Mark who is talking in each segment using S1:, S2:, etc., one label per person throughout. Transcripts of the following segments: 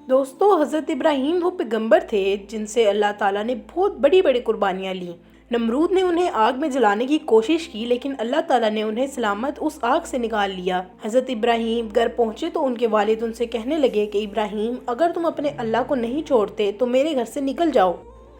S1: दोस्तों, हज़रत इब्राहीम वो पैगंबर थे जिनसे अल्लाह ताला ने बहुत बड़ी बड़ी कुर्बानियाँ ली। नमरूद ने उन्हें आग में जलाने की कोशिश की, लेकिन अल्लाह ताला ने उन्हें सलामत उस आग से निकाल लिया। हज़रत इब्राहीम घर पहुँचे तो उनके वालिद उनसे कहने लगे कि इब्राहीम, अगर तुम अपने अल्लाह को नहीं छोड़ते तो मेरे घर से निकल जाओ।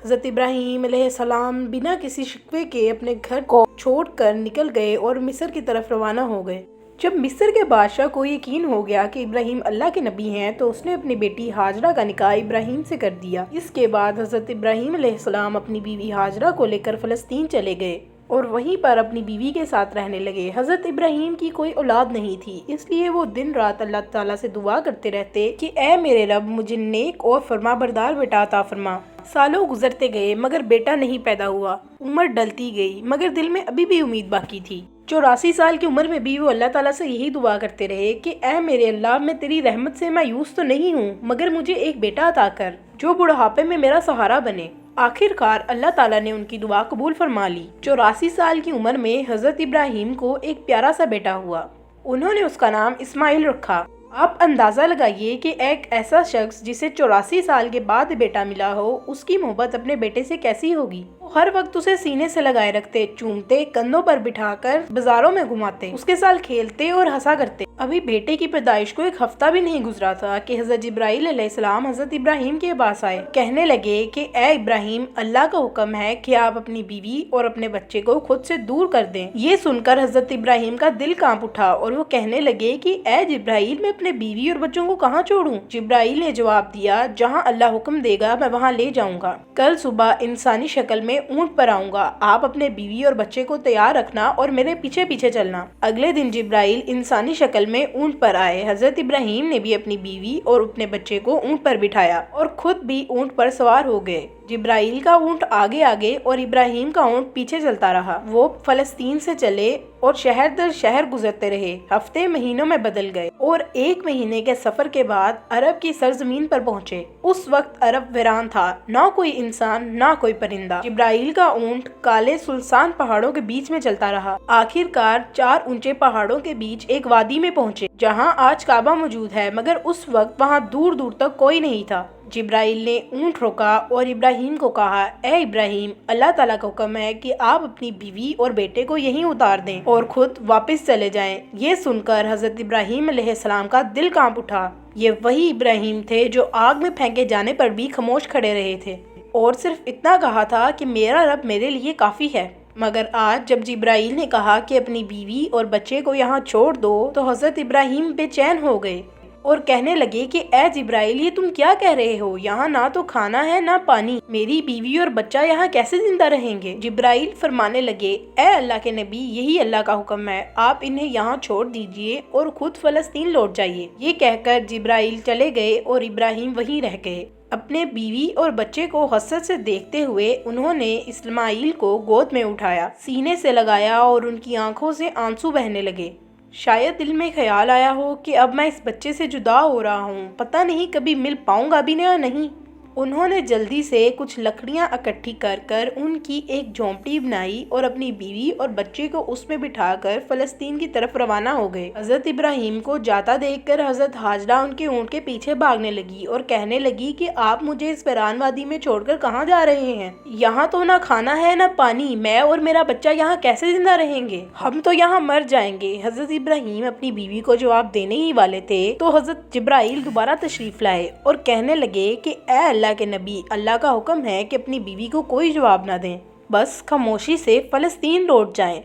S1: हज़रत इब्राहीम अलैहिस्सलाम बिना किसी शिकवे के अपने घर को छोड़कर निकल गए और मिस्र की तरफ रवाना हो गए। जब मिस्र के बादशाह को यकीन हो गया कि इब्राहीम अल्लाह के नबी हैं, तो उसने अपनी बेटी हाजरा का निकाह इब्राहीम से कर दिया। इसके बाद हज़रत इब्राहीम अलैहिस्सलाम अपनी बीवी हाजरा को लेकर फ़लस्तीन चले गए और वहीं पर अपनी बीवी के साथ रहने लगे। हज़रत इब्राहीम की कोई औलाद नहीं थी, इसलिए वो दिन रात अल्लाह ताला से दुआ करते रहते कि ऐ मेरे रब, मुझे नेक और फरमाबरदार बेटा अता फरमा। सालों गुजरते गए मगर बेटा नहीं पैदा हुआ। उम्र ढलती गई मगर दिल में अभी भी उम्मीद बाकी थी। 84 साल की उम्र में भी वो अल्लाह ताला से यही दुआ करते रहे कि ऐ मेरे अल्लाह, मैं तेरी रहमत से मायूस तो नहीं हूँ, मगर मुझे एक बेटा अता कर जो बुढ़ापे में मेरा सहारा बने। आखिरकार अल्लाह ताला ने उनकी दुआ कबूल फरमा ली। 84 साल की उम्र में हज़रत इब्राहीम को एक प्यारा सा बेटा हुआ। उन्होंने उसका नाम इस्माइल रखा। आप अंदाज़ा लगाइए कि एक ऐसा शख्स जिसे 84 साल के बाद बेटा मिला हो, उसकी मोहब्बत अपने बेटे से कैसी होगी। हर वक्त उसे सीने से लगाए रखते, चूमते, कंधों पर बिठाकर बाजारों में घुमाते, उसके साथ खेलते और हंसा करते। अभी बेटे की पैदाइश को एक हफ्ता भी नहीं गुजरा था कि हज़रत जिब्राइल अलैहिस्सलाम हज़रत इब्राहीम के पास आए। कहने लगे कि ए इब्राहीम, अल्लाह का हुक्म है कि आप अपनी बीवी और अपने बच्चे को खुद से दूर कर दें। ये सुनकर हज़रत इब्राहीम का दिल कांप उठा और वो कहने लगे कि ए जिब्राइल, मैं अपने बीवी और बच्चों को कहाँ छोड़ूं? जिब्राइल ने जवाब दिया, जहाँ अल्लाह हुक्म देगा मैं वहाँ ले जाऊंगा। कल सुबह इंसानी शक्ल में ऊंट पर आऊंगा। आप अपने बीवी और बच्चे को तैयार रखना और मेरे पीछे पीछे चलना। अगले दिन जिब्राइल इंसानी शक्ल में ऊंट पर आए। हज़रत इब्राहीम ने भी अपनी बीवी और अपने बच्चे को ऊंट पर बिठाया और खुद भी ऊंट पर सवार हो गए। जिब्राइल का ऊंट आगे आगे और इब्राहीम का ऊंट पीछे चलता रहा। वो फलस्तीन से चले और शहर दर शहर गुजरते रहे। हफ्ते महीनों में बदल गए और 1 महीने के सफर के बाद अरब की सरजमीन पर पहुंचे। उस वक्त अरब वीरान था, ना कोई इंसान ना कोई परिंदा। जिब्राइल का ऊंट काले सुल्तान पहाड़ों के बीच में चलता रहा। आखिरकार 4 ऊंचे पहाड़ों के बीच एक वादी में पहुंचे, जहां आज काबा मौजूद है, मगर उस वक्त वहां दूर दूर तक कोई नहीं था। जिब्राइल ने ऊंट रोका और इब्राहीम को कहा, ए इब्राहीम, अल्लाह ताला का हुक्म है कि आप अपनी बीवी और बेटे को यहीं उतार दें और खुद वापस चले जाएं। ये सुनकर हज़रत इब्राहीम अलैहिस्सलाम का दिल कांप उठा। ये वही इब्राहीम थे जो आग में फेंके जाने पर भी खामोश खड़े रहे थे और सिर्फ इतना कहा था कि मेरा रब मेरे लिए काफ़ी है। मगर आज जब जिब्राइल ने कहा कि अपनी बीवी और बच्चे को यहाँ छोड़ दो, तो हज़रत इब्राहीम बेचैन हो गए और कहने लगे कि ए जिब्राइल, ये तुम क्या कह रहे हो? यहाँ ना तो खाना है ना पानी, मेरी बीवी और बच्चा यहाँ कैसे जिंदा रहेंगे? जिब्राइल फरमाने लगे, ए अल्लाह के नबी, यही अल्लाह का हुक्म है, आप इन्हें यहाँ छोड़ दीजिए और खुद फलस्तीन लौट जाइए। ये कहकर जिब्राइल चले गए और इब्राहीम वहीं रह गए। अपने बीवी और बच्चे को हसरत से देखते हुए उन्होंने इस्माइल को गोद में उठाया, सीने से लगाया और उनकी आंखों से आंसू बहने लगे। शायद दिल में ख्याल आया हो कि अब मैं इस बच्चे से जुदा हो रहा हूँ, पता नहीं कभी मिल पाऊंगा भी या नहीं। उन्होंने जल्दी से कुछ लकड़ियाँ इकट्ठी कर कर उनकी एक झोंपड़ी बनाई और अपनी बीवी और बच्चे को उसमें बिठाकर फलस्तीन की तरफ रवाना हो गए। हज़रत इब्राहीम को जाता देखकर हज़रत हाजरा उनके ऊँट के पीछे भागने लगी और कहने लगी कि आप मुझे इस वीरान वादी में छोड़कर कहाँ जा रहे हैं? यहाँ तो ना खाना है ना पानी, मैं और मेरा बच्चा यहाँ कैसे जिंदा रहेंगे? हम तो यहाँ मर जाएंगे। हज़रत इब्राहीम अपनी बीवी को जवाब देने ही वाले थे तो हज़रत जिब्राइल दोबारा तशरीफ लाए और कहने लगे कि ए अल्लाह के नबी, अल्लाह का हुक्म है कि अपनी बीवी को कोई जवाब ना दें, बस खामोशी से फलस्तीन लौट जाएं।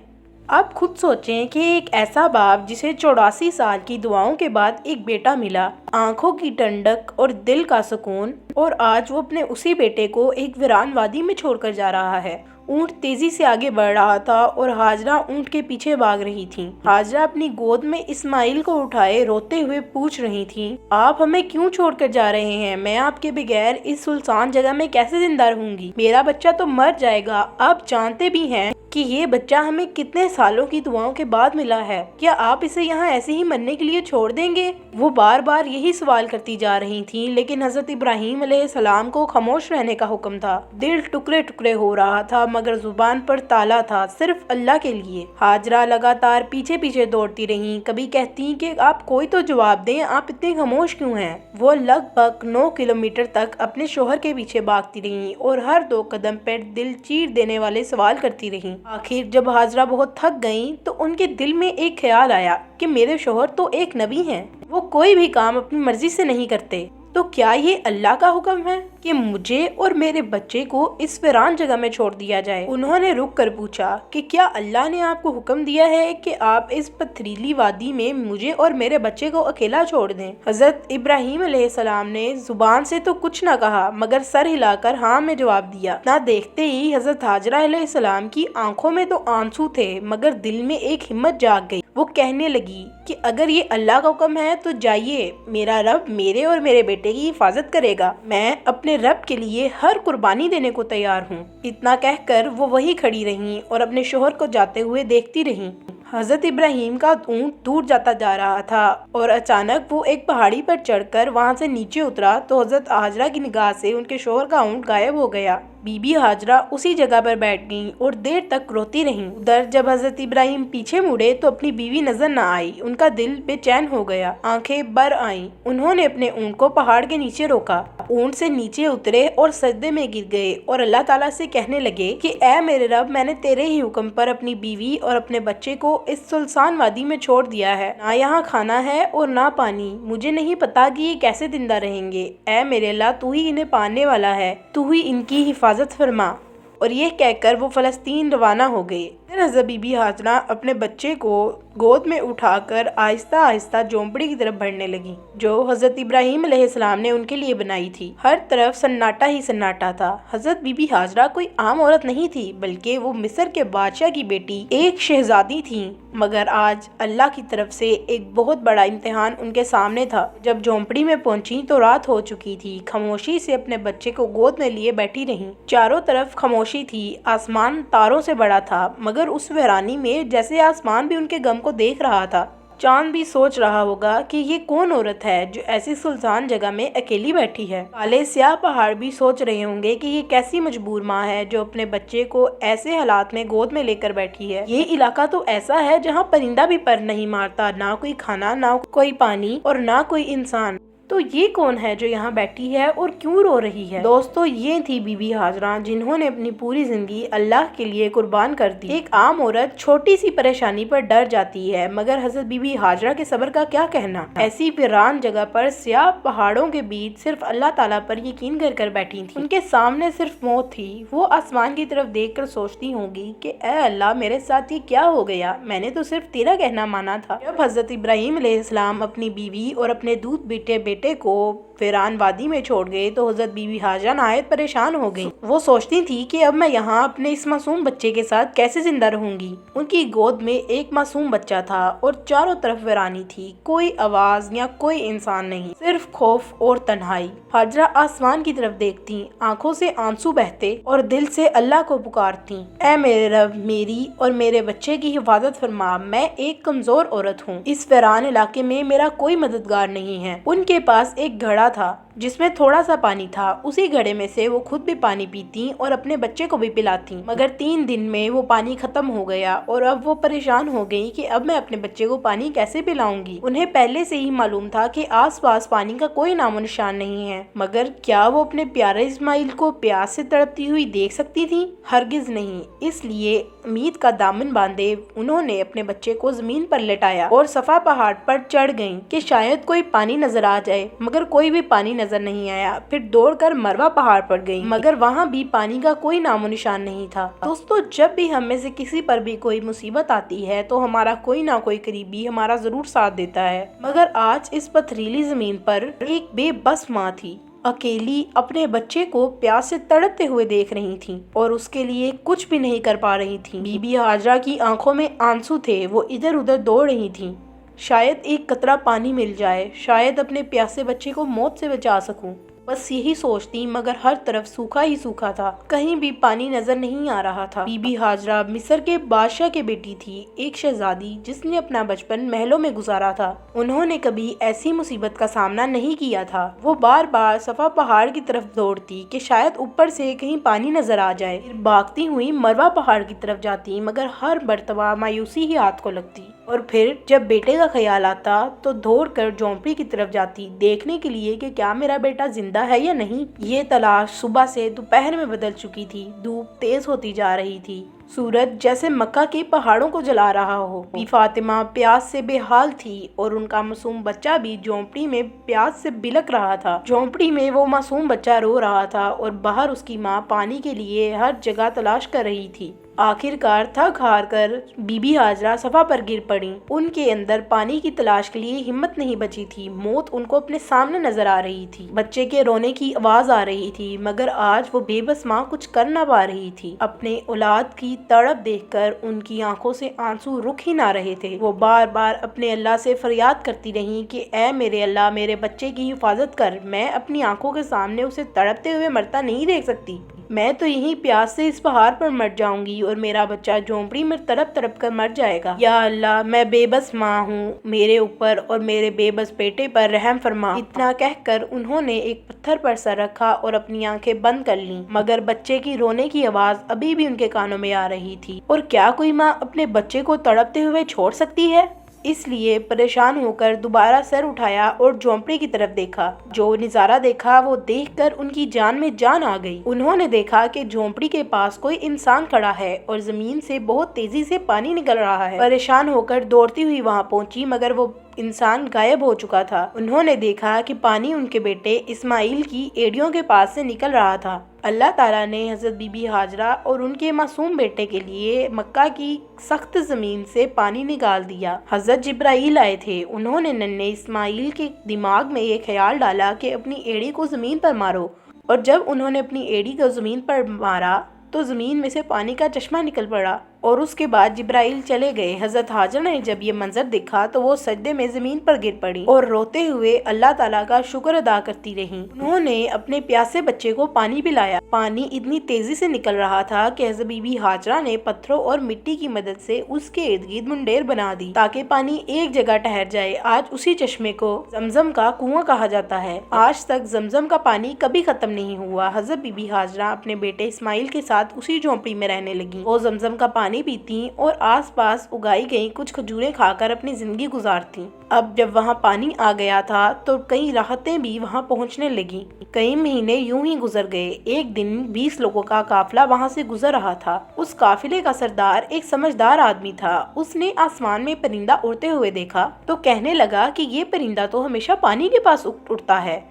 S1: आप खुद सोचें कि एक ऐसा बाप जिसे 84 साल की दुआओं के बाद एक बेटा मिला, आंखों की ठंडक और दिल का सुकून, और आज वो अपने उसी बेटे को एक वीरान वादी में छोड़कर जा रहा है। ऊंट तेजी से आगे बढ़ रहा था और हाजरा ऊंट के पीछे भाग रही थी। हाजरा अपनी गोद में इस्माइल को उठाए रोते हुए पूछ रही थी, आप हमें क्यों छोड़कर जा रहे हैं? मैं आपके बगैर इस सुनसान जगह में कैसे जिंदा रहूंगी? मेरा बच्चा तो मर जाएगा। आप जानते भी हैं कि ये बच्चा हमें कितने सालों की दुआओं के बाद मिला है, क्या आप इसे यहाँ ऐसे ही मरने के लिए छोड़ देंगे? वो बार बार यही सवाल करती जा रही थी, लेकिन हजरत इब्राहीम अलैहिस्सलाम को खामोश रहने का हुक्म था। दिल टुकड़े टुकड़े हो रहा था मगर जुबान पर ताला था, सिर्फ अल्लाह के लिए। हाजरा लगातार पीछे पीछे दौड़ती रही, कभी कहती कि आप कोई तो जवाब दें, आप इतने खामोश क्यों हैं? वो लगभग 9 किलोमीटर तक अपने शोहर के पीछे भागती रही और हर 2 कदम पर दिल चीर देने वाले सवाल करती रही। आखिर जब हाजरा बहुत थक गईं, तो उनके दिल में एक ख्याल आया कि मेरे शोहर तो एक नबी हैं, वो कोई भी काम अपनी मर्जी से नहीं करते, तो क्या ये अल्लाह का हुक्म है कि मुझे और मेरे बच्चे को इस वीरान जगह में छोड़ दिया जाए? उन्होंने रुक कर पूछा कि क्या अल्लाह ने आपको हुक्म दिया है कि आप इस पथरीली वादी में मुझे और मेरे बच्चे को अकेला छोड़ दें? हजरत इब्राहीम अलैहिस्सलाम ने जुबान से तो कुछ न कहा मगर सर हिलाकर हाँ में जवाब दिया। ना देखते ही हजरत हाजरा अलैहिस्सलाम की आंखों में तो आंसू थे मगर दिल में एक हिम्मत जाग गई। वो कहने लगी कि अगर ये अल्लाह का हुक्म है तो जाइए, मेरा रब मेरे और मेरे बेटे की हिफाजत करेगा। मैं अपने रब के लिए हर कुर्बानी देने को तैयार हूँ। इतना कहकर वो वही खड़ी रहीं और अपने शोहर को जाते हुए देखती रहीं। हजरत इब्राहीम का ऊँट दूर जाता जा रहा था और अचानक वो एक पहाड़ी पर चढ़कर वहाँ से नीचे उतरा तो हजरत हाजरा की निगाह से उनके शोहर का ऊँट गायब हो गया। बीबी हाजरा उसी जगह पर बैठ गईं और देर तक रोती रहीं। उधर जब हजरत इब्राहीम पीछे मुड़े तो अपनी बीवी नजर न आई। उनका दिल बेचैन हो गया, आंखें भर आईं। उन्होंने अपने ऊँट को पहाड़ के नीचे रोका, ऊँट से नीचे उतरे और सजदे में गिर गए और अल्लाह ताला से कहने लगे कि ऐ मेरे रब, मैंने तेरे ही हुक्म पर अपनी बीवी और अपने बच्चे को इस सुनसान वादी में छोड़ दिया है। ना यहाँ खाना है और ना पानी। मुझे नहीं पता कि ये कैसे जिंदा रहेंगे। ऐ मेरे अल्लाह, तू ही इन्हें पालने वाला है, तू ही इनकी हिफाजत फरमा। और ये कहकर वो फलस्तीन रवाना हो गए। फिर हज़रत बीबी हाजरा अपने बच्चे को गोद में उठाकर आहिस्ता आहिस्ता झोंपड़ी की तरफ बढ़ने लगी जो हजरत इब्राहीम अलैहिस्सलाम ने उनके लिए बनाई थी। हर तरफ सन्नाटा ही सन्नाटा था। हजरत बीबी हाजरा कोई आम औरत नहीं थी, बल्कि वो मिस्र के बादशाह की बेटी एक शहजादी थी। मगर आज अल्लाह की तरफ से एक बहुत बड़ा इम्तिहान उनके सामने था। जब झोंपड़ी में पहुंची तो रात हो चुकी थी। खामोशी से अपने बच्चे को गोद में लिए बैठी रहीं। चारों तरफ खामोशी थी, आसमान तारों से बड़ा था मगर उस वीरानी में जैसे आसमान भी उनके गम को देख रहा था। चांद भी सोच रहा होगा कि ये कौन औरत है जो ऐसी सुनसान जगह में अकेली बैठी है। काले स्याह पहाड़ भी सोच रहे होंगे कि ये कैसी मजबूर माँ है जो अपने बच्चे को ऐसे हालात में गोद में लेकर बैठी है। ये इलाका तो ऐसा है जहाँ परिंदा भी पर नहीं मारता, ना कोई खाना, ना कोई पानी और ना कोई इंसान। तो ये कौन है जो यहाँ बैठी है और क्यों रो रही है? दोस्तों, ये थी बीबी हाजरा जिन्होंने अपनी पूरी जिंदगी अल्लाह के लिए कुर्बान कर दी। एक आम औरत छोटी सी परेशानी पर डर जाती है, मगर हजरत बीबी हाजरा के सब्र का क्या कहना। ऐसी वीरान जगह पर स्याह पहाड़ों के बीच सिर्फ अल्लाह ताला पर यकीन कर बैठी थी। उनके सामने सिर्फ मौत थी। वो आसमान की तरफ देख कर सोचती होंगी कि ऐ अल्लाह, मेरे साथ ये क्या हो गया? मैंने तो सिर्फ तेरा कहना माना था। जब हजरत इब्राहीम अलैहिस्सलाम अपनी बीवी और अपने दूध बेटे को वीरान वादी में छोड़ गए तो हजरत बीबी हाजरा नहायत परेशान हो गई। वो सोचती थी कि अब मैं यहाँ अपने इस मासूम बच्चे के साथ कैसे जिंदा रहूंगी। उनकी गोद में एक मासूम बच्चा था और चारों तरफ वीरानी थी। कोई आवाज या कोई इंसान नहीं, सिर्फ खौफ और तन्हाई। हाजरा आसमान की तरफ देखती, आंखों से आंसू बहते और दिल से अल्लाह को पुकारती, ऐ मेरे रब, मेरी और मेरे बच्चे की हिफाजत फरमा। मैं एक कमजोर औरत हूँ। इस वीरान इलाके में मेरा कोई मददगार नहीं है। उनके पास एक घड़ा था जिसमें थोड़ा सा पानी था। उसी घड़े में से वो खुद भी पानी पीती और अपने बच्चे को भी पिलाती। मगर 3 दिन में वो पानी खत्म हो गया और अब वो परेशान हो गई कि अब मैं अपने बच्चे को पानी कैसे पिलाऊंगी। उन्हें पहले से ही मालूम था कि आसपास पानी का कोई नामो निशान नहीं है, मगर क्या वो अपने प्यारे इस्माइल को प्यास से तड़पती हुई देख सकती थी? हरगिज नहीं। इसलिए उम्मीद का दामन बांधे उन्होंने अपने बच्चे को जमीन पर लेटाया और सफा पहाड़ पर चढ़ गईं कि शायद कोई पानी नजर आ जाए, मगर कोई भी पानी नजर नहीं आया। फिर दौड़कर मरवा पहाड़ पर गई, मगर वहाँ भी पानी का कोई नामो निशान नहीं था। दोस्तों, जब भी हम में से किसी पर भी कोई मुसीबत आती है तो हमारा कोई ना कोई करीबी हमारा जरूर साथ देता है, मगर आज इस पथरीली जमीन पर एक बेबस माँ थी, अकेली अपने बच्चे को प्यास से तड़पते हुए देख रही थी और उसके लिए कुछ भी नहीं कर पा रही थी। बीबी हाजरा की आंखों में आंसू थे। वो इधर उधर दौड़ रही थी, शायद एक कतरा पानी मिल जाए, शायद अपने प्यासे बच्चे को मौत से बचा सकूं। बस यही सोचती, मगर हर तरफ सूखा ही सूखा था, कहीं भी पानी नजर नहीं आ रहा था। बीबी हाजरा मिस्र के बादशाह की बेटी थी, एक शहजादी जिसने अपना बचपन महलों में गुजारा था। उन्होंने कभी ऐसी मुसीबत का सामना नहीं किया था। वो बार बार सफा पहाड़ की तरफ दौड़ती कि शायद ऊपर से कहीं पानी नजर आ जाए। फिर भागती हुई मरवा पहाड़ की तरफ जाती, मगर हर मर्तबा मायूसी ही हाथ को लगती। और फिर जब बेटे का ख्याल आता तो दौड़ कर झोंपड़ी की तरफ जाती, देखने के लिए कि क्या मेरा बेटा जिंदा है या नहीं। ये तलाश सुबह से दोपहर में बदल चुकी थी। धूप तेज होती जा रही थी, सूरज जैसे मक्का के पहाड़ों को जला रहा हो। बी फातिमा प्यास से बेहाल थी और उनका मासूम बच्चा भी झोंपड़ी में प्यास से बिलख रहा था। झोंपड़ी में वो मासूम बच्चा रो रहा था और बाहर उसकी माँ पानी के लिए हर जगह तलाश कर रही थी। आखिरकार थक हार कर बीबी हाजरा सफा पर गिर पड़ी। उनके अंदर पानी की तलाश के लिए हिम्मत नहीं बची थी। मौत उनको अपने सामने नजर आ रही थी। बच्चे के रोने की आवाज आ रही थी, मगर आज वो बेबस माँ कुछ कर ना पा रही थी। अपने औलाद की तड़प देखकर उनकी आंखों से आंसू रुक ही ना रहे थे। वो बार बार अपने अल्लाह से फरियाद करती रही कि ऐ मेरे अल्लाह, मेरे बच्चे की हिफाजत कर। मैं अपनी आंखों के सामने उसे तड़पते हुए मरता नहीं देख सकती। मैं तो यहीं प्यास से इस पहाड़ पर मर जाऊंगी और मेरा बच्चा झोंपड़ी में तड़प तड़प कर मर जाएगा। या अल्लाह, मैं बेबस माँ हूँ, मेरे ऊपर और मेरे बेबस बेटे पर रहम फरमा। इतना कहकर उन्होंने एक पत्थर पर सर रखा और अपनी आंखें बंद कर लीं, मगर बच्चे की रोने की आवाज अभी भी उनके कानों में आ रही थी। और क्या कोई माँ अपने बच्चे को तड़पते हुए छोड़ सकती है? इसलिए परेशान होकर दोबारा सर उठाया और झोंपड़ी की तरफ देखा। जो नजारा देखा वो देखकर उनकी जान में जान आ गई। उन्होंने देखा कि झोंपड़ी के पास कोई इंसान खड़ा है और जमीन से बहुत तेजी से पानी निकल रहा है। परेशान होकर दौड़ती हुई वहां पहुंची, मगर वो इंसान गायब हो चुका था। उन्होंने देखा कि पानी उनके बेटे इस्माइल की एड़ियों के पास से निकल रहा था। अल्लाह ताला ने हजरत बीबी हाजरा और उनके मासूम बेटे के लिए मक्का की सख्त जमीन से पानी निकाल दिया। हजरत जिब्राइल आए थे। उन्होंने नन्हे इस्माइल के दिमाग में ये ख्याल डाला कि अपनी एड़ी को जमीन पर मारो, और जब उन्होंने अपनी एड़ी को जमीन पर मारा तो जमीन में से पानी का चश्मा निकल पड़ा और उसके बाद जिब्राइल चले गए। हजरत हाजरा ने जब ये मंजर देखा तो वो सजदे में जमीन पर गिर पड़ी और रोते हुए अल्लाह ताला का शुक्र अदा करती रहीं। उन्होंने अपने प्यासे बच्चे को पानी पिलाया। पानी इतनी तेजी से निकल रहा था कि हजरत बीबी हाजरा ने पत्थरों और मिट्टी की मदद से उसके इर्द गिर्द मुंडेर बना दी ताकि पानी एक जगह ठहर जाए। आज उसी चश्मे को जमजम का कुआं कहा जाता है। आज तक जमजम का पानी कभी खत्म नहीं हुआ। हजरत बीबी हाजरा अपने बेटे इस्माइल के साथ उसी झोंपड़ी में रहने लगी। वो जमजम का पानी पीती और आसपास उगाई गई कुछ खजूरें खाकर अपनी जिंदगी गुजारती। अब जब वहाँ पानी आ गया था तो कई राहतें भी वहाँ पहुँचने लगी। कई महीने यूं ही गुजर गए। एक दिन 20 लोगों का काफिला वहाँ से गुजर रहा था। उस काफिले का सरदार एक समझदार आदमी था। उसने आसमान में परिंदा उड़ते हुए देखा तो कहने लगा कि ये परिंदा तो हमेशा पानी के पास उड़ता है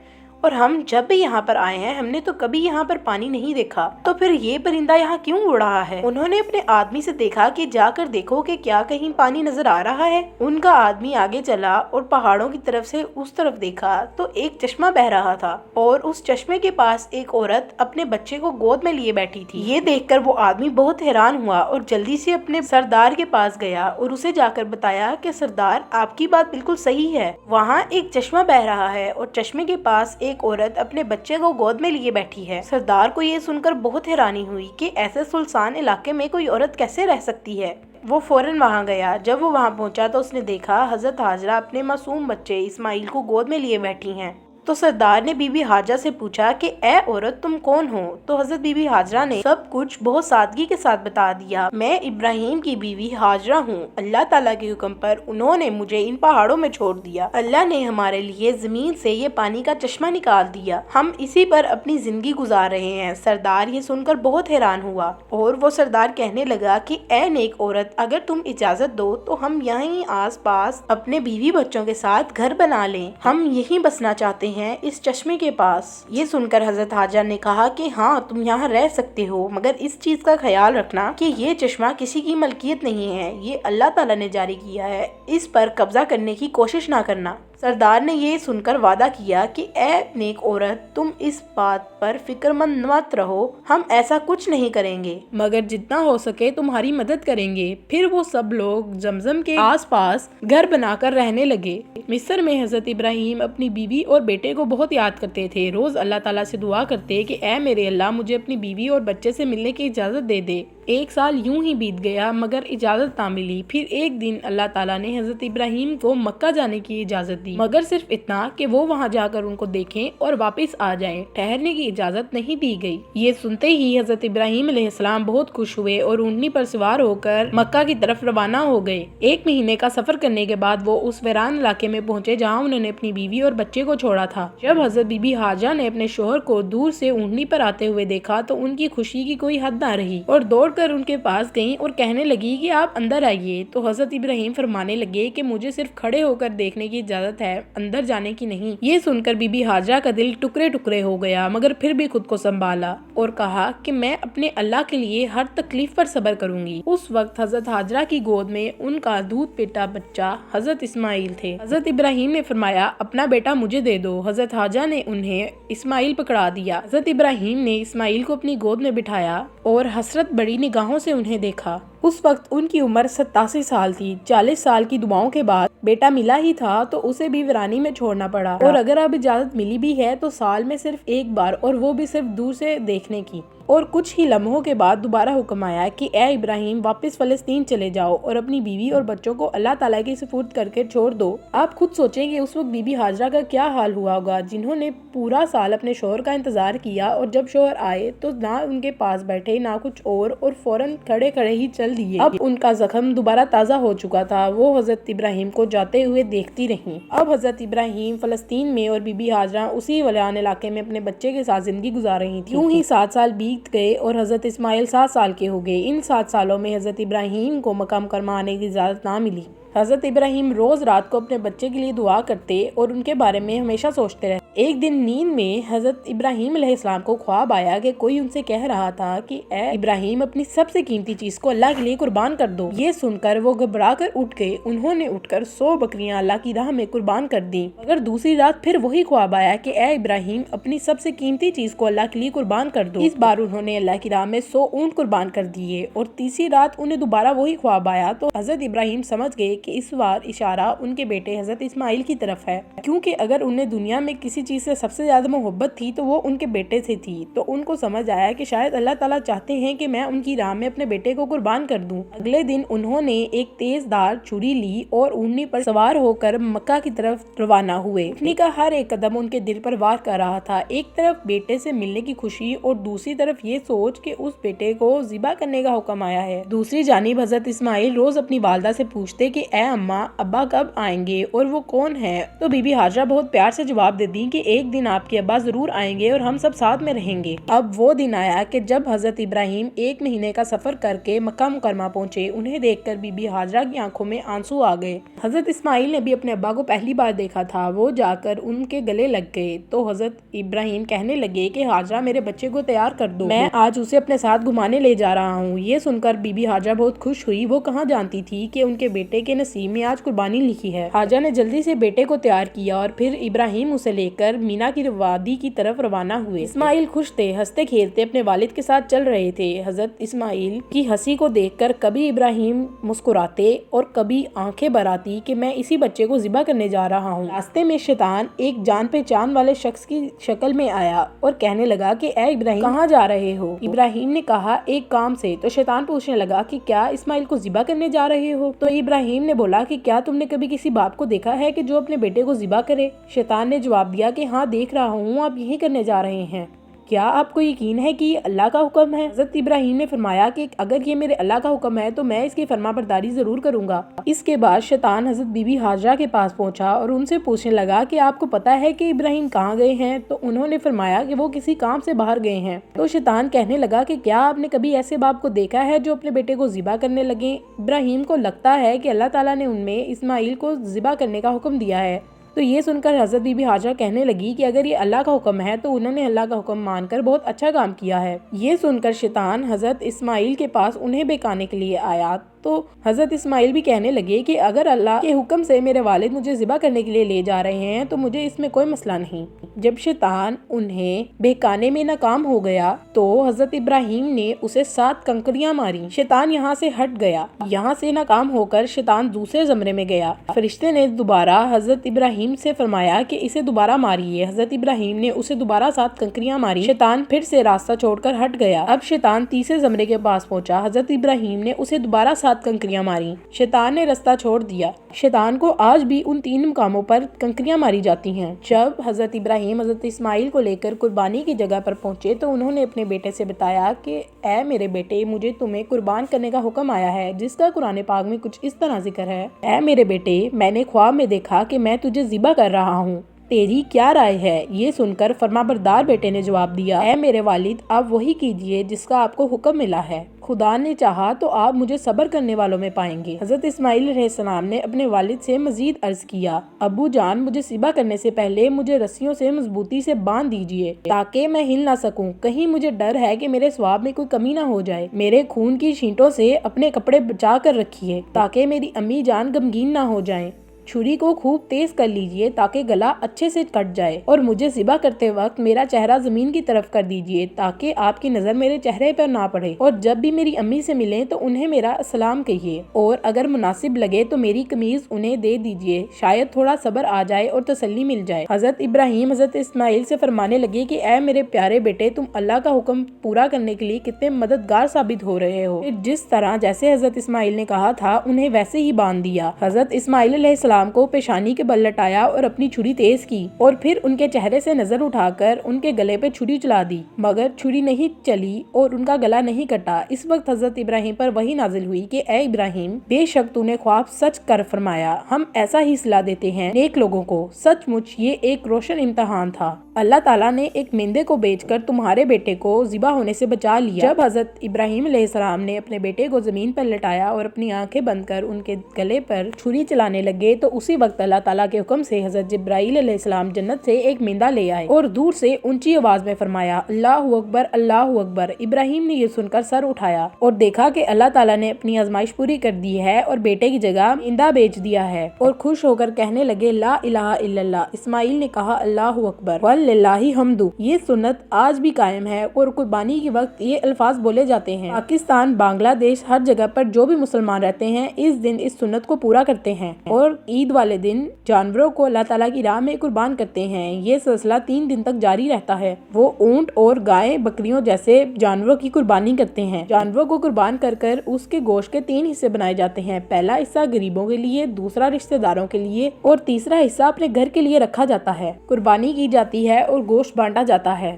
S1: और हम जब भी यहाँ पर आए हैं हमने तो कभी यहाँ पर पानी नहीं देखा, तो फिर ये परिंदा यहाँ क्यों उड़ रहा है। उन्होंने अपने आदमी से देखा कि जाकर देखो कि क्या कहीं पानी नजर आ रहा है। उनका आदमी आगे चला और पहाड़ों की तरफ से उस तरफ देखा तो एक चश्मा बह रहा था और उस चश्मे के पास एक औरत अपने बच्चे को गोद में लिए बैठी थी। ये देखकर वो आदमी बहुत हैरान हुआ और जल्दी से अपने सरदार के पास गया और उसे जाकर बताया कि सरदार, आपकी बात बिल्कुल सही है, वहाँ एक चश्मा बह रहा है और चश्मे के पास एक औरत अपने बच्चे को गोद में लिए बैठी है। सरदार को ये सुनकर बहुत हैरानी हुई कि ऐसे सुनसान इलाके में कोई औरत कैसे रह सकती है। वो फौरन वहाँ गया। जब वो वहाँ पहुँचा तो उसने देखा हजरत हाजरा अपने मासूम बच्चे इस्माइल को गोद में लिए बैठी हैं। तो सरदार ने बीबी हाजरा से पूछा कि ए औरत, तुम कौन हो। तो हजरत बीबी हाजरा ने सब कुछ बहुत सादगी के साथ बता दिया। मैं इब्राहिम की बीवी हाजरा हूँ। अल्लाह ताला के हुक्म पर उन्होंने मुझे इन पहाड़ों में छोड़ दिया। अल्लाह ने हमारे लिए जमीन से ये पानी का चश्मा निकाल दिया। हम इसी पर अपनी जिंदगी गुजार रहे हैं। सरदार ये सुनकर बहुत हैरान हुआ और वो सरदार कहने लगा कि ए नेक औरत, अगर तुम इजाजत दो तो हम यहीं आस पास अपने बीवी बच्चों के साथ घर बना लें। हम यहीं बसना चाहते हैं इस चश्मे के पास। ये सुनकर हजरत हाजरा ने कहा कि हाँ, तुम यहाँ रह सकते हो, मगर इस चीज का ख्याल रखना कि ये चश्मा किसी की मलकियत नहीं है, ये अल्लाह ताला ने जारी किया है, इस पर कब्जा करने की कोशिश ना करना। सरदार ने ये सुनकर वादा किया कि ए नेक औरत, तुम इस बात पर फिक्रमंद मत रहो, हम ऐसा कुछ नहीं करेंगे, मगर जितना हो सके तुम्हारी मदद करेंगे। फिर वो सब लोग जमजम के आसपास घर बनाकर रहने लगे। مصر میں حضرت ابراہیم اپنی بیوی اور بیٹے کو بہت یاد کرتے تھے۔ روز اللہ تعالیٰ سے دعا کرتے کہ اے میرے اللہ، مجھے اپنی بیوی اور بچے سے ملنے کی اجازت دے دے۔ 1 سال یوں ہی بیت گیا مگر اجازت نہ ملی۔ پھر ایک دن اللہ تعالیٰ نے حضرت ابراہیم کو مکہ جانے کی اجازت دی، مگر صرف اتنا کہ وہ وہاں جا کر ان کو دیکھیں اور واپس آ جائیں۔ ٹھہرنے کی اجازت نہیں دی گئی۔ یہ سنتے ہی حضرت ابراہیم علیہ السلام بہت خوش ہوئے اور اونٹنی پر سوار ہو کر مکہ کی طرف روانہ ہو گئے۔ 1 مہینے کا سفر کرنے کے بعد وہ اس ویران علاقے میں پہنچے جہاں انہوں نے اپنی بیوی اور بچے کو چھوڑا تھا۔ جب حضرت بی بی ہاجرہ نے اپنے شوہر کو دور سے اونٹنی پر آتے ہوئے دیکھا تو ان کی خوشی کی کوئی حد نہ رہی اور دوڑ کر ان کے پاس گئیں اور کہنے لگی کہ آپ اندر آئیے۔ تو حضرت ابراہیم فرمانے لگے کہ مجھے صرف کھڑے ہو کر دیکھنے کی اجازت ہے، اندر جانے کی نہیں۔ یہ سن کر بی بی ہاجرہ کا دل ٹکڑے ٹکڑے ہو گیا، مگر پھر بھی خود کو سنبھالا اور کہا کہ میں اپنے اللہ کے لیے ہر تکلیف پر صبر کروں گی۔ اس وقت حضرت ہاجرہ کی گود میں ان کا دودھ پیتا بچہ حضرت اسماعیل تھے۔ حضرت ابراہیم نے فرمایا اپنا بیٹا مجھے دے دو۔ حضرت ہاجرہ نے انہیں اسماعیل پکڑا دیا۔ حضرت ابراہیم نے اسماعیل کو اپنی گود میں بٹھایا اور حسرت بڑی نگاہوں سے انہیں دیکھا۔ اس وقت ان کی عمر 87 سال تھی۔ 40 سال کی دعاؤں کے بعد بیٹا ملا ہی تھا تو اسے بھی ویرانی میں چھوڑنا پڑا، اور اگر اب اجازت ملی بھی ہے تو سال میں صرف 1 بار، اور وہ بھی صرف دور سے دیکھنے کی۔ اور کچھ ہی لمحوں کے بعد دوبارہ حکم آیا کہ اے ابراہیم واپس فلسطین چلے جاؤ اور اپنی بیوی اور بچوں کو اللہ تعالیٰ کے سپرد کر کے چھوڑ دو۔ آپ خود سوچیں کہ اس وقت بی بی ہاجرہ کا کیا حال ہوا ہوگا، جنہوں نے پورا سال اپنے شوہر کا انتظار کیا اور جب شوہر آئے تو نہ ان کے پاس بیٹھے نہ کچھ اور فوراً کھڑے کھڑے ہی چل دیے۔ اب ان کا زخم دوبارہ تازہ ہو چکا تھا۔ وہ حضرت ابراہیم کو جاتے ہوئے دیکھتی رہیں۔ اب حضرت ابراہیم فلسطین میں اور بی بی ہاجرہ اسی ویران علاقے میں اپنے بچے کے ساتھ زندگی گزار رہی تھی۔ یوں ہی 7 سال بیت گئے اور حضرت اسماعیل 7 سال کے ہو گئے۔ ان 7 سالوں میں حضرت ابراہیم کو مکہ مکرمہ آنے کی اجازت نہ ملی۔ حضرت ابراہیم روز رات کو اپنے بچے کے لیے دعا کرتے اور ان کے بارے میں ہمیشہ سوچتے رہتے۔ ایک دن نیند میں حضرت ابراہیم علیہ السلام کو خواب آیا کہ کوئی ان سے کہہ رہا تھا کہ اے ابراہیم اپنی سب سے قیمتی چیز کو اللہ کے لیے قربان کر دو۔ یہ سن کر وہ گھبرا کر اٹھ گئے۔ انہوں نے اٹھ کر 100 بکریاں اللہ کی راہ میں قربان کر دیں، مگر دوسری رات پھر وہی خواب آیا کہ اے ابراہیم اپنی سب سے قیمتی چیز کو اللہ کے لیے قربان کر دو۔ اس بار انہوں نے اللہ کی راہ میں 100 اونٹ قربان کر دیے، اور تیسری رات انہیں دوبارہ وہی خواب آیا تو حضرت ابراہیم سمجھ گئے کہ اس بار اشارہ ان کے بیٹے حضرت اسماعیل کی طرف ہے، کیونکہ اگر انہیں دنیا میں کسی چیز سے سب سے زیادہ محبت تھی تو وہ ان کے بیٹے سے تھی۔ تو ان کو سمجھ آیا کہ شاید اللہ تعالیٰ چاہتے ہیں کہ میں ان کی راہ میں اپنے بیٹے کو قربان کر دوں۔ اگلے دن انہوں نے ایک تیز دھار چھری لی اور اونٹنی پر سوار ہو کر مکہ کی طرف روانہ ہوئے۔ اونٹنی کا ہر ایک قدم ان کے دل پر وار کر رہا تھا، ایک طرف بیٹے سے ملنے کی خوشی اور دوسری طرف یہ سوچ کہ اس بیٹے کو ذبح کرنے کا حکم آیا ہے۔ دوسری جانب حضرت اسماعیل روز اپنی والدہ سے پوچھتے کہ اے اماں ابا کب آئیں گے اور وہ کون ہے؟ تو بی بی ہاجرہ بہت پیار سے جواب دیتی کہ ایک دن آپ کے ابا ضرور آئیں گے اور ہم سب ساتھ میں رہیں گے۔ اب وہ دن آیا کہ جب حضرت ابراہیم 1 مہینے کا سفر کر کے مکہ مکرمہ پہنچے۔ انہیں دیکھ کر بی بی ہاجرہ کی آنکھوں میں آنسو آ گئے۔ حضرت اسماعیل نے بھی اپنے ابا کو پہلی بار دیکھا تھا۔ وہ جا کر ان کے گلے لگ گئے تو حضرت ابراہیم کہنے لگے کہ ہاجرہ میرے بچے کو تیار کر دو، میں آج اسے اپنے ساتھ گھمانے لے جا رہا ہوں۔ یہ سن کر بی بی ہاجرہ بہت خوش ہوئی۔ وہ کہاں جانتی تھی کہ ان کے بیٹے کے نصیب میں آج قربانی لکھی ہے۔ ہاجرہ نے جلدی سے بیٹے کو تیار کیا اور پھر ابراہیم اسے لے کر مینا کی وادی کی طرف روانہ ہوئے۔ اسماعیل خوش تھے، ہنستے کھیلتے اپنے والد کے ساتھ چل رہے تھے۔ حضرت اسماعیل کی ہنسی کو دیکھ کر کبھی ابراہیم مسکراتے اور کبھی آنکھیں بھر آتی کہ میں اسی بچے کو ذبح کرنے جا رہا ہوں۔ راستے میں شیطان ایک جان پہچان والے شخص کی شکل میں آیا اور کہنے لگا کہ اے ابراہیم کہاں جا رہے ہو؟ ابراہیم نے کہا ایک کام سے۔ تو شیطان پوچھنے لگا کہ کیا اسماعیل کو ذبح کرنے جا رہے ہو؟ تو ابراہیم نے بولا کہ کیا تم نے کبھی کسی باپ کو دیکھا ہے کہ جو اپنے بیٹے کو ذبح کرے؟ شیطان نے جواب دیا کہ ہاں دیکھ رہا ہوں، آپ یہی کرنے جا رہے ہیں۔ کیا آپ کو یقین ہے کہ یہ اللہ کا حکم ہے؟ حضرت ابراہیم نے فرمایا کہ اگر یہ میرے اللہ کا حکم ہے تو میں اس کی فرما برداری ضرور کروں گا۔ اس کے بعد شیطان حضرت بی بی ہاجرہ کے پاس پہنچا اور ان سے پوچھنے لگا کہ آپ کو پتا ہے کہ ابراہیم کہاں گئے ہیں؟ تو انہوں نے فرمایا کہ وہ کسی کام سے باہر گئے ہیں۔ تو شیطان کہنے لگا کہ کیا آپ نے کبھی ایسے باپ کو دیکھا ہے جو اپنے بیٹے کو ذبح کرنے لگے؟ ابراہیم کو لگتا ہے کہ اللہ تعالیٰ نے ان میں اسماعیل کو ذبح کرنے کا حکم دیا ہے۔ تو یہ سن کر حضرت بی بی ہاجرہ کہنے لگی کہ اگر یہ اللہ کا حکم ہے تو انہوں نے اللہ کا حکم مان کر بہت اچھا کام کیا ہے۔ یہ سن کر شیطان حضرت اسماعیل کے پاس انہیں بہکانے کے لیے آیا تو حضرت اسماعیل بھی کہنے لگے کہ اگر اللہ کے حکم سے میرے والد مجھے ذبح کرنے کے لیے لے جا رہے ہیں تو مجھے اس میں کوئی مسئلہ نہیں۔ جب شیطان انہیں بہکانے میں ناکام ہو گیا تو حضرت ابراہیم نے اسے 7 کنکریاں ماری۔ شیطان یہاں سے ہٹ گیا۔ یہاں سے ناکام ہو کر شیطان دوسرے زمرے میں گیا۔ فرشتے نے دوبارہ حضرت ابراہیم سے فرمایا کہ اسے دوبارہ ماریے۔ حضرت ابراہیم نے اسے دوبارہ 7 کنکریاں ماری۔ شیطان پھر سے راستہ چھوڑ کر ہٹ گیا۔ اب شیطان تیسرے زمرے کے پاس پہنچا۔ حضرت ابراہیم نے اسے دوبارہ 7 کنکریاں ماری۔ شیطان نے راستہ چھوڑ دیا۔ شیطان کو آج بھی ان 3 مقاموں پر کنکریاں ماری جاتی ہیں۔ جب حضرت ابراہیم حضرت اسماعیل کو لے کر قربانی کی جگہ پر پہنچے تو انہوں نے اپنے بیٹے سے بتایا کہ اے میرے بیٹے، مجھے تمہیں قربان کرنے کا حکم آیا ہے، جس کا قرآن پاک میں کچھ اس طرح ذکر ہے: اے میرے بیٹے، میں نے خواب میں دیکھا کہ میں تجھے ذبح کر رہا ہوں، تیری کیا رائے ہے؟ یہ سن کر فرمانبردار بیٹے نے جواب دیا: اے میرے والد، آپ وہی کیجئے جس کا آپ کو حکم ملا ہے، خدا نے چاہا تو آپ مجھے صبر کرنے والوں میں پائیں گے۔ حضرت اسماعیل علیہ السلام نے اپنے والد سے مزید عرض کیا: ابو جان، مجھے ذبح کرنے سے پہلے مجھے رسیوں سے مضبوطی سے باندھ دیجئے تاکہ میں ہل نہ سکوں، کہیں مجھے ڈر ہے کہ میرے ثواب میں کوئی کمی نہ ہو جائے۔ میرے خون کی چھینٹوں سے اپنے کپڑے بچا کر رکھیے تاکہ میری امی جان غمگین نہ ہو جائیں۔ چھری کو خوب تیز کر لیجئے تاکہ گلا اچھے سے کٹ جائے، اور مجھے ذبح کرتے وقت میرا چہرہ زمین کی طرف کر دیجئے تاکہ آپ کی نظر میرے چہرے پر نہ پڑے، اور جب بھی میری امی سے ملیں تو انہیں میرا سلام کہیے، اور اگر مناسب لگے تو میری قمیض انہیں دے دیجئے، شاید تھوڑا صبر آ جائے اور تسلی مل جائے۔ حضرت ابراہیم حضرت اسماعیل سے فرمانے لگے کہ اے میرے پیارے بیٹے، تم اللہ کا حکم پورا کرنے کے لیے کتنے مددگار ثابت ہو رہے ہو۔ پھر جس طرح جیسے حضرت اسماعیل نے کہا تھا انہیں ویسے ہی باندھ دیا۔ حضرت اسماعیل علیہ السلام کو پیشانی کے بل لٹایا اور اپنی چھری تیز کی، اور پھر ان کے چہرے سے نظر اٹھا کر ان کے گلے پہ چھری چلا دی، مگر چھری نہیں چلی اور ان کا گلا نہیں کٹا۔ اس وقت حضرت ابراہیم پر وحی نازل ہوئی کہ اے ابراہیم، بے شک تو نے خواب سچ کر فرمایا، ہم ایسا ہی صلاح دیتے ہیں نیک لوگوں کو، سچ مچ یہ ایک روشن امتحان تھا۔ اللہ تعالیٰ نے ایک مندے کو بیچ کر تمہارے بیٹے کو ذبح ہونے سے بچا لیا۔ جب حضرت ابراہیم علیہ السلام نے اپنے بیٹے کو زمین پر لٹایا اور اپنی آنکھیں بند کر ان کے گلے پر چھری چلانے لگے تو اسی وقت اللہ تعالیٰ کے حکم سے حضرت جبرائیل علیہ السلام جنت سے ایک مندہ لے آئے اور دور سے اونچی آواز میں فرمایا: اللہ اکبر، اللہ اکبر۔ ابراہیم نے یہ سن کر سر اٹھایا اور دیکھا کہ اللہ تعالیٰ نے اپنی آزمائش پوری کر دی ہے اور بیٹے کی جگہ مندہ بیچ دیا ہے، اور خوش ہو کر کہنے لگے: لا الہ الا اللہ۔ اسماعیل نے کہا: اللہ اکبر وللہ الحمد۔ یہ سنت آج بھی قائم ہے اور قربانی کے وقت یہ الفاظ بولے جاتے ہیں۔ پاکستان، بنگلہ دیش، ہر جگہ پر جو بھی مسلمان رہتے ہیں اس دن اس سنت کو پورا کرتے ہیں اور عید والے دن جانوروں کو اللہ تعالیٰ کی راہ میں قربان کرتے ہیں۔ یہ سلسلہ 3 دن تک جاری رہتا ہے۔ وہ اونٹ اور گائے، بکریوں جیسے جانوروں کی قربانی کرتے ہیں۔ جانوروں کو قربان کر کر اس کے گوشت کے 3 حصے بنائے جاتے ہیں۔ پہلا حصہ غریبوں کے لیے، دوسرا رشتہ داروں کے لیے اور تیسرا حصہ اپنے گھر کے لیے رکھا جاتا ہے۔ قربانی کی جاتی ہے اور گوشت بانٹا جاتا ہے۔